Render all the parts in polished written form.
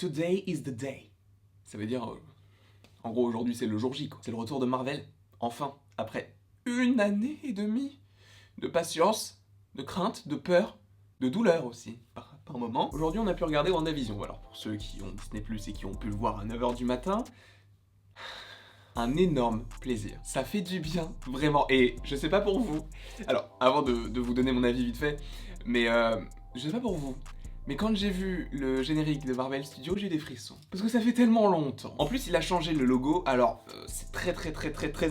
Today is the day. Ça veut dire, en gros, aujourd'hui c'est le jour J, quoi. C'est le retour de Marvel, enfin, après 1 année et demie de patience, de crainte, de peur, de douleur aussi, par moment. Aujourd'hui on a pu regarder WandaVision, alors pour ceux qui ont Disney+, et qui ont pu le voir à 9h du matin, un énorme plaisir. Ça fait du bien, vraiment, et je sais pas pour vous, alors avant de vous donner mon avis vite fait, mais je sais pas pour vous, mais quand j'ai vu le générique de Marvel Studios, j'ai eu des frissons. Parce que ça fait tellement longtemps. En plus, il a changé le logo, alors c'est très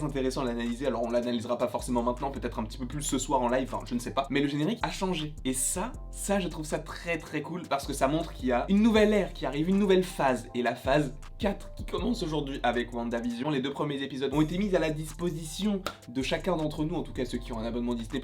intéressant à l'analyser. Alors on l'analysera pas forcément maintenant, peut-être un petit peu plus ce soir en live, enfin je ne sais pas. Mais le générique a changé. Et ça je trouve ça très cool parce que ça montre qu'il y a une nouvelle ère qui arrive, une nouvelle phase. Et la phase 4 qui commence aujourd'hui avec WandaVision. Les 2 premiers épisodes ont été mis à la disposition de chacun d'entre nous, en tout cas ceux qui ont un abonnement Disney+,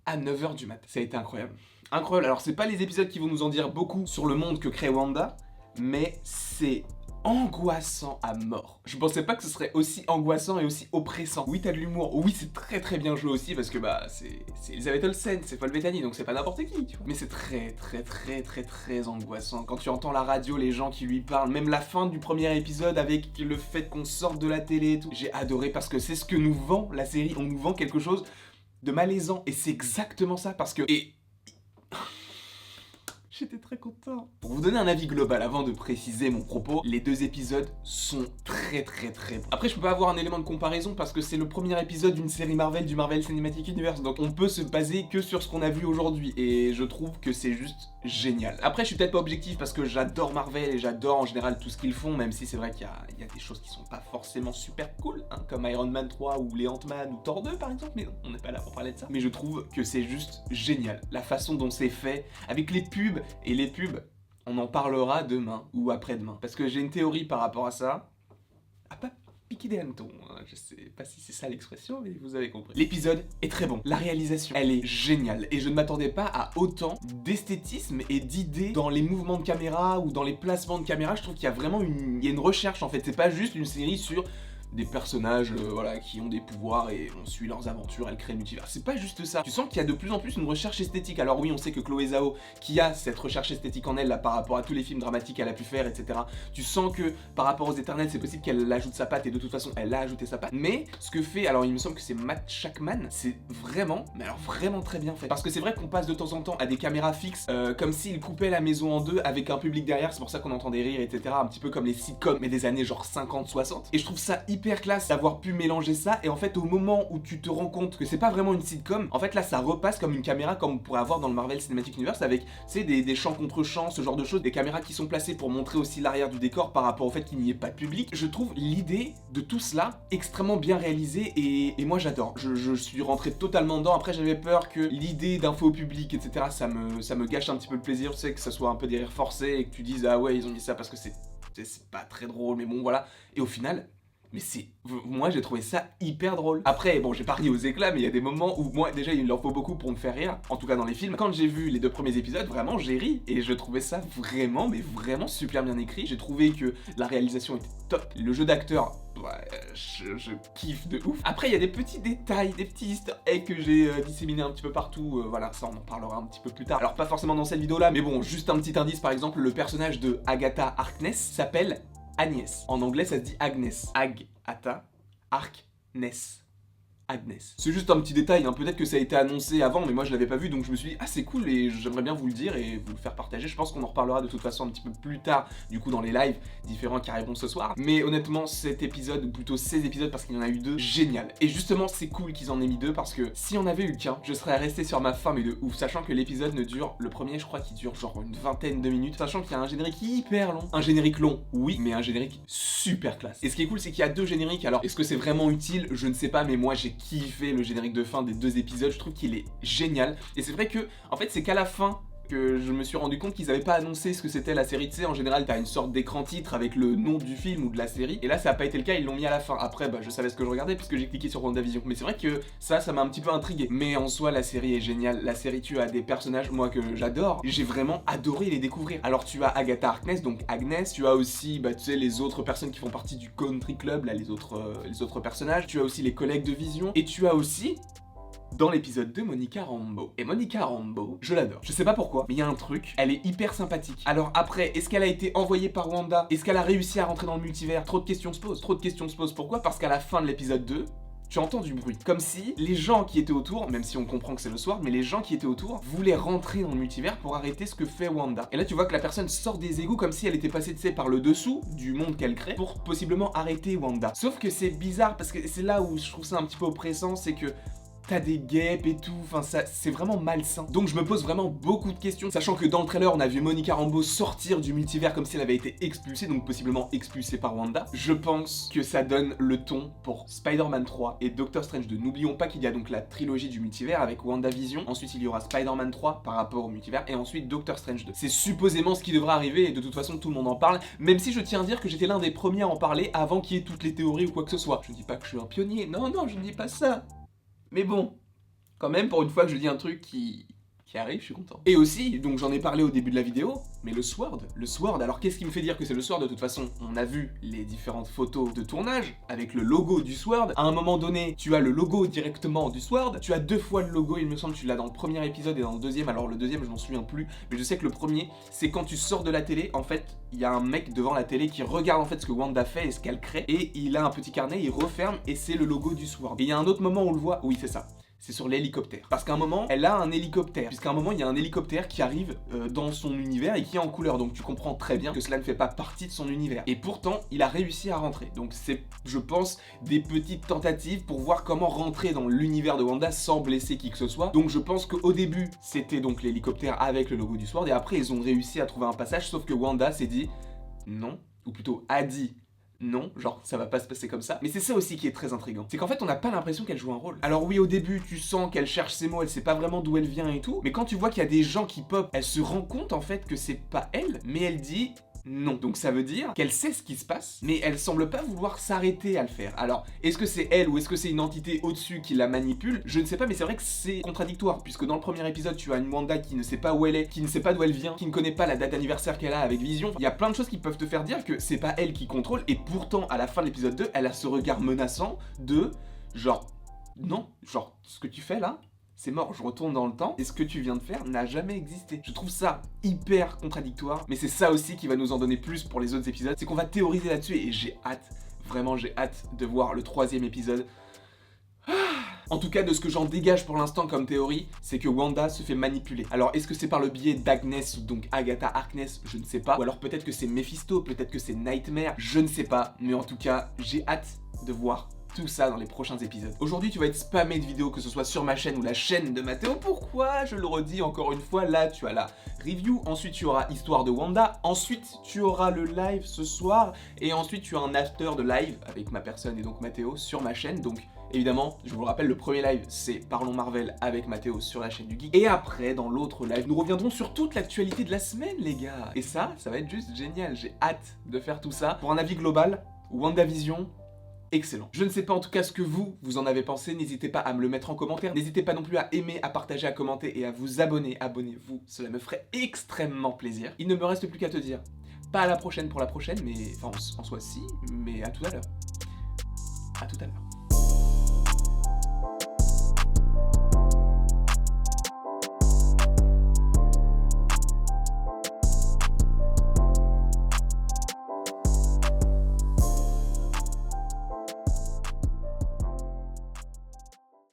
à 9h du mat. Ça a été incroyable. Incroyable, alors c'est pas les épisodes qui vont nous en dire beaucoup sur le monde que crée Wanda, mais c'est angoissant à mort. Je pensais pas que ce serait aussi angoissant et aussi oppressant. Oui, t'as de l'humour, oui, c'est très bien joué aussi, parce que bah, c'est Elizabeth Olsen, c'est Paul Bettany, donc c'est pas n'importe qui, tu vois. Mais c'est très angoissant. Quand tu entends la radio, les gens qui lui parlent, même la fin du premier épisode avec le fait qu'on sorte de la télé et tout, j'ai adoré parce que c'est ce que nous vend la série, on nous vend quelque chose de malaisant, et c'est exactement ça, parce que... J'étais très content. Pour vous donner un avis global, avant de préciser mon propos, les 2 épisodes sont très bons. Après, je peux pas avoir un élément de comparaison parce que c'est le premier épisode d'une série Marvel, du Marvel Cinematic Universe, donc on peut se baser que sur ce qu'on a vu aujourd'hui, et je trouve que c'est juste génial. Après, je suis peut-être pas objectif parce que j'adore Marvel et j'adore en général tout ce qu'ils font, même si c'est vrai qu'il y a des choses qui sont pas forcément super cool, hein, comme Iron Man 3 ou les Ant-Man ou Thor 2 par exemple, mais non, on n'est pas là pour parler de ça. Mais je trouve que c'est juste génial, la façon dont c'est fait, avec les pubs. Et les pubs, on en parlera demain ou après-demain. Parce que j'ai une théorie par rapport à ça. Ah, pas piquer des hannetons, hein. Je sais pas si c'est ça l'expression, mais vous avez compris. L'épisode est très bon. La réalisation, elle est géniale. Et je ne m'attendais pas à autant d'esthétisme et d'idées dans les mouvements de caméra ou dans les placements de caméra. Je trouve qu'il y a vraiment une recherche en fait. C'est pas juste une série sur des personnages voilà, qui ont des pouvoirs et on suit leurs aventures, elles créent une multivers. C'est pas juste ça. Tu sens qu'il y a de plus en plus une recherche esthétique. Alors oui, on sait que Chloé Zhao, qui a cette recherche esthétique en elle, là, par rapport à tous les films dramatiques qu'elle a pu faire, etc. Tu sens que par rapport aux Éternels, c'est possible qu'elle ajoute sa patte, et de toute façon, elle a ajouté sa patte. Mais ce que fait, alors il me semble que c'est Matt Shakman, c'est vraiment, mais alors vraiment très bien fait. Parce que c'est vrai qu'on passe de temps en temps à des caméras fixes, comme s'ils coupaient la maison en 2 avec un public derrière, c'est pour ça qu'on entend des rires, etc. Un petit peu comme les sitcoms, mais des années genre 50-60. Et je trouve ça hyper classe d'avoir pu mélanger ça, et en fait au moment où tu te rends compte que c'est pas vraiment une sitcom, en fait là ça repasse comme une caméra comme on pourrait avoir dans le Marvel Cinematic Universe avec, tu sais, des champs contre champs, ce genre de choses, des caméras qui sont placées pour montrer aussi l'arrière du décor par rapport au fait qu'il n'y ait pas de public. Je trouve l'idée de tout cela extrêmement bien réalisée, et moi j'adore. Je suis rentré totalement dedans. Après j'avais peur que l'idée d'info au public, etc. ça me gâche un petit peu le plaisir, tu sais, que ça soit un peu des rires forcés et que tu dises ah ouais ils ont mis ça parce que c'est pas très drôle, mais bon voilà. Et au final, mais moi j'ai trouvé ça hyper drôle. Après, bon, j'ai pas ri aux éclats, mais il y a des moments où moi, déjà, il leur faut beaucoup pour me faire rire, en tout cas dans les films. Quand j'ai vu les 2 premiers épisodes, vraiment, j'ai ri, et je trouvais ça vraiment, mais vraiment super bien écrit. J'ai trouvé que la réalisation était top. Le jeu d'acteur, ouais, je kiffe de ouf. Après, il y a des petits détails, des petits easter eggs que j'ai disséminés un petit peu partout. Voilà, ça, on en parlera un petit peu plus tard. Alors, pas forcément dans cette vidéo-là, mais bon, juste un petit indice, par exemple, le personnage de Agatha Harkness s'appelle Agnès. En anglais, ça se dit Agnes. Agatha Harkness. Agnes. C'est juste un petit détail, hein. Peut-être que ça a été annoncé avant, mais moi je l'avais pas vu, donc je me suis dit ah c'est cool et j'aimerais bien vous le dire et vous le faire partager. Je pense qu'on en reparlera de toute façon un petit peu plus tard, du coup dans les lives différents qui arriveront ce soir. Mais honnêtement cet épisode, ou plutôt ces épisodes parce qu'il y en a eu 2, génial. Et justement c'est cool qu'ils en aient mis 2 parce que si on avait eu qu'un, je serais resté sur ma faim mais de ouf, sachant que l'épisode ne dure, le premier je crois qu'il dure genre une vingtaine de minutes, sachant qu'il y a un générique hyper long. Un générique long, oui, mais un générique super classe. Et ce qui est cool c'est qu'il y a 2 génériques, alors est-ce que c'est vraiment utile? Je ne sais pas, mais moi j'ai kiffé le générique de fin des 2 épisodes, je trouve qu'il est génial. Et c'est vrai que, en fait, c'est qu'à la fin que je me suis rendu compte qu'ils avaient pas annoncé ce que c'était la série. Tu sais, en général, t'as une sorte d'écran titre avec le nom du film ou de la série, et là, ça a pas été le cas, ils l'ont mis à la fin. Après, bah, je savais ce que je regardais puisque j'ai cliqué sur WandaVision. Mais c'est vrai que ça m'a un petit peu intrigué. Mais en soi, la série est géniale. La série, tu as des personnages, moi, que j'adore. J'ai vraiment adoré les découvrir. Alors, tu as Agatha Harkness, donc Agnès. Tu as aussi, bah, tu sais, les autres personnes qui font partie du Country Club, là, les autres personnages. Tu as aussi les collègues de Vision. Et tu as aussi dans l'épisode 2, Monica Rambeau. Et Monica Rambeau, je l'adore. Je sais pas pourquoi, mais il y a un truc, elle est hyper sympathique. Alors après, est-ce qu'elle a été envoyée par Wanda? Est-ce qu'elle a réussi à rentrer dans le multivers? Trop de questions se posent. Trop de questions se posent. Pourquoi? Parce qu'à la fin de l'épisode 2, tu entends du bruit. Comme si les gens qui étaient autour, même si on comprend que c'est le Sword, mais les gens qui étaient autour voulaient rentrer dans le multivers pour arrêter ce que fait Wanda. Et là, tu vois que la personne sort des égouts comme si elle était passée, tu sais, par le dessous du monde qu'elle crée pour possiblement arrêter Wanda. Sauf que c'est bizarre parce que c'est là où je trouve ça un petit peu oppressant, c'est que t'as des guêpes et tout, enfin ça, c'est vraiment malsain. Donc je me pose vraiment beaucoup de questions, sachant que dans le trailer, on a vu Monica Rambeau sortir du multivers comme si elle avait été expulsée, donc possiblement expulsée par Wanda. Je pense que ça donne le ton pour Spider-Man 3 et Doctor Strange 2. N'oublions pas qu'il y a donc la trilogie du multivers avec WandaVision, ensuite il y aura Spider-Man 3 par rapport au multivers, et ensuite Doctor Strange 2. C'est supposément ce qui devrait arriver, et de toute façon tout le monde en parle, même si je tiens à dire que j'étais l'un des premiers à en parler avant qu'il y ait toutes les théories ou quoi que ce soit. Je dis pas que je suis un pionnier, non, je ne dis pas ça. Mais bon, quand même, pour une fois que je dis un truc qui arrive, je suis content. Et aussi, donc j'en ai parlé au début de la vidéo, mais le Sword, alors qu'est-ce qui me fait dire que c'est le Sword? De toute façon, on a vu les différentes photos de tournage avec le logo du Sword. À un moment donné, tu as le logo directement du Sword, tu as 2 fois le logo, il me semble, tu l'as dans le premier épisode et dans le deuxième. Alors le deuxième, je m'en souviens plus, mais je sais que le premier, c'est quand tu sors de la télé, en fait, il y a un mec devant la télé qui regarde en fait ce que Wanda fait et ce qu'elle crée, et il a un petit carnet, il referme, et c'est le logo du Sword. Et il y a un autre moment où on le voit, oui c'est ça. C'est sur l'hélicoptère. Parce qu'à un moment, elle a un hélicoptère. Puisqu'à un moment, il y a un hélicoptère qui arrive dans son univers et qui est en couleur. Donc tu comprends très bien que cela ne fait pas partie de son univers. Et pourtant, il a réussi à rentrer. Donc c'est, je pense, des petites tentatives pour voir comment rentrer dans l'univers de Wanda sans blesser qui que ce soit. Donc je pense qu'au début, c'était donc l'hélicoptère avec le logo du Sword. Et après, ils ont réussi à trouver un passage. Sauf que Wanda s'est dit non. Ou plutôt a dit non, genre ça va pas se passer comme ça. Mais c'est ça aussi qui est très intriguant. C'est qu'en fait on n'a pas l'impression qu'elle joue un rôle. Alors oui, au début tu sens qu'elle cherche ses mots, elle sait pas vraiment d'où elle vient et tout. Mais quand tu vois qu'il y a des gens qui pop, elle se rend compte en fait que c'est pas elle, mais elle dit non. Donc ça veut dire qu'elle sait ce qui se passe, mais elle semble pas vouloir s'arrêter à le faire. Alors, est-ce que c'est elle ou est-ce que c'est une entité au-dessus qui la manipule? Je ne sais pas, mais c'est vrai que c'est contradictoire, puisque dans le premier épisode, tu as une Wanda qui ne sait pas où elle est, qui ne sait pas d'où elle vient, qui ne connaît pas la date d'anniversaire qu'elle a avec Vision. Il y a plein de choses qui peuvent te faire dire que c'est pas elle qui contrôle, et pourtant, à la fin de l'épisode 2, elle a ce regard menaçant de genre, non, genre, ce que tu fais là, c'est mort, je retourne dans le temps, et ce que tu viens de faire n'a jamais existé. Je trouve ça hyper contradictoire, mais c'est ça aussi qui va nous en donner plus pour les autres épisodes, c'est qu'on va théoriser là-dessus, et j'ai hâte, vraiment j'ai hâte de voir le 3e épisode. En tout cas, de ce que j'en dégage pour l'instant comme théorie, c'est que Wanda se fait manipuler. Alors, est-ce que c'est par le biais d'Agnes, donc Agatha Harkness? Je ne sais pas. Ou alors peut-être que c'est Mephisto, peut-être que c'est Nightmare, je ne sais pas. Mais en tout cas, j'ai hâte de voir tout ça dans les prochains épisodes. Aujourd'hui, tu vas être spammé de vidéos, que ce soit sur ma chaîne ou la chaîne de Mathéo. Pourquoi? Je le redis encore une fois, là, tu as la review, ensuite tu auras Histoire de Wanda, ensuite tu auras le live ce soir, et ensuite tu as un after de live avec ma personne et donc Mathéo sur ma chaîne. Donc évidemment, je vous le rappelle, le premier live, c'est Parlons Marvel avec Mathéo sur la chaîne du Geek. Et après, dans l'autre live, nous reviendrons sur toute l'actualité de la semaine, les gars. Et ça va être juste génial. J'ai hâte de faire tout ça. Pour un avis global, WandaVision, excellent. Je ne sais pas en tout cas ce que vous en avez pensé, n'hésitez pas à me le mettre en commentaire, n'hésitez pas non plus à aimer, à partager, à commenter et à vous abonner, abonnez-vous, cela me ferait extrêmement plaisir. Il ne me reste plus qu'à te dire, pas à la prochaine pour la prochaine, mais enfin en soi si, mais à tout à l'heure. À tout à l'heure.